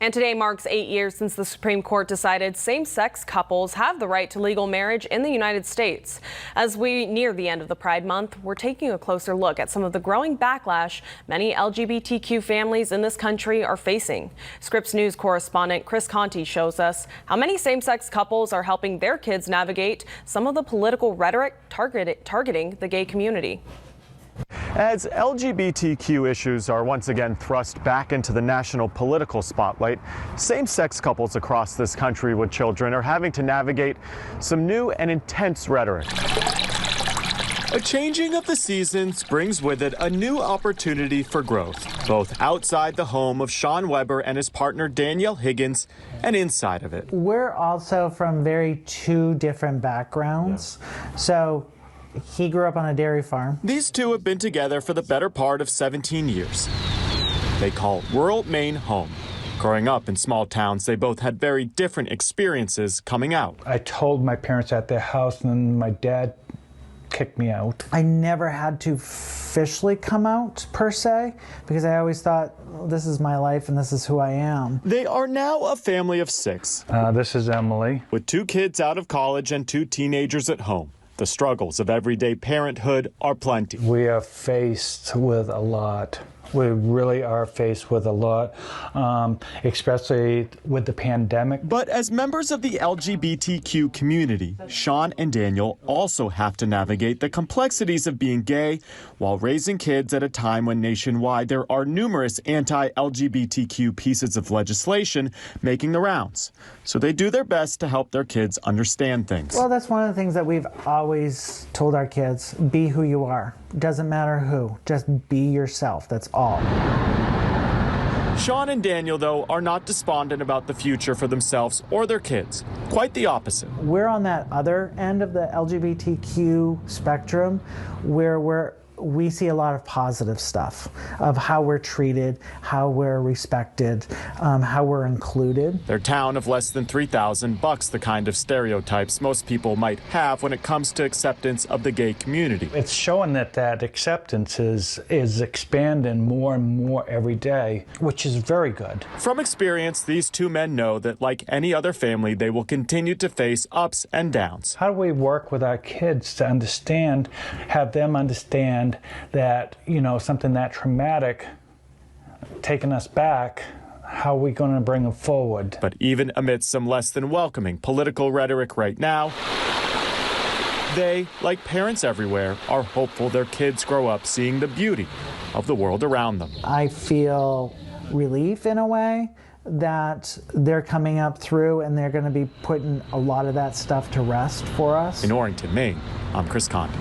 And today marks 8 years since the Supreme Court decided same-sex couples have the right to legal marriage in the United States. As we near the end of the Pride Month, we're taking a closer look at some of the growing backlash many LGBTQ families in this country are facing. Scripps News correspondent Chris Conte shows us how many same-sex couples are helping their kids navigate some of the political rhetoric targeting the gay community. As LGBTQ issues are once again thrust back into the national political spotlight, same-sex couples across this country with children are having to navigate some new and intense rhetoric. A changing of the seasons brings with it a new opportunity for growth, both outside the home of Sean Weber and his partner Danielle Higgins and inside of it. We're also from two different backgrounds, so he grew up on a dairy farm. These two have been together for the better part of 17 years. They call rural Maine home. Growing up in small towns, they both had very different experiences coming out. I told my parents at their house, and then my dad kicked me out. I never had to officially come out, per se, because I always thought, well, this is my life and this is who I am. They are now a family of 6. This is Emily. With 2 kids out of college and 2 teenagers at home. The struggles of everyday parenthood are plenty. We are faced with a lot. We really are faced with a lot, especially with the pandemic. But as members of the LGBTQ community, Sean and Daniel also have to navigate the complexities of being gay while raising kids at a time when nationwide there are numerous anti-LGBTQ pieces of legislation making the rounds. So they do their best to help their kids understand things. Well, that's one of the things that we've always told our kids. Be who you are. Doesn't matter who. Just be yourself. That's all. Sean and Daniel, though, are not despondent about the future for themselves or their kids. Quite the opposite. We're on that other end of the LGBTQ spectrum where we see a lot of positive stuff of how we're treated, how we're respected, how we're included. Their town of less than 3,000 bucks the kind of stereotypes most people might have when it comes to acceptance of the gay community. It's showing that acceptance is expanding more and more every day, which is very good. From experience, these 2 men know that like any other family, they will continue to face ups and downs. How do we work with our kids to understand, have them understand that, something that traumatic taking us back, how are we going to bring them forward? But even amidst some less than welcoming political rhetoric right now, they, like parents everywhere, are hopeful their kids grow up seeing the beauty of the world around them. I feel relief in a way that they're coming up through and they're going to be putting a lot of that stuff to rest for us. In Orrington, Maine, I'm Chris Conte.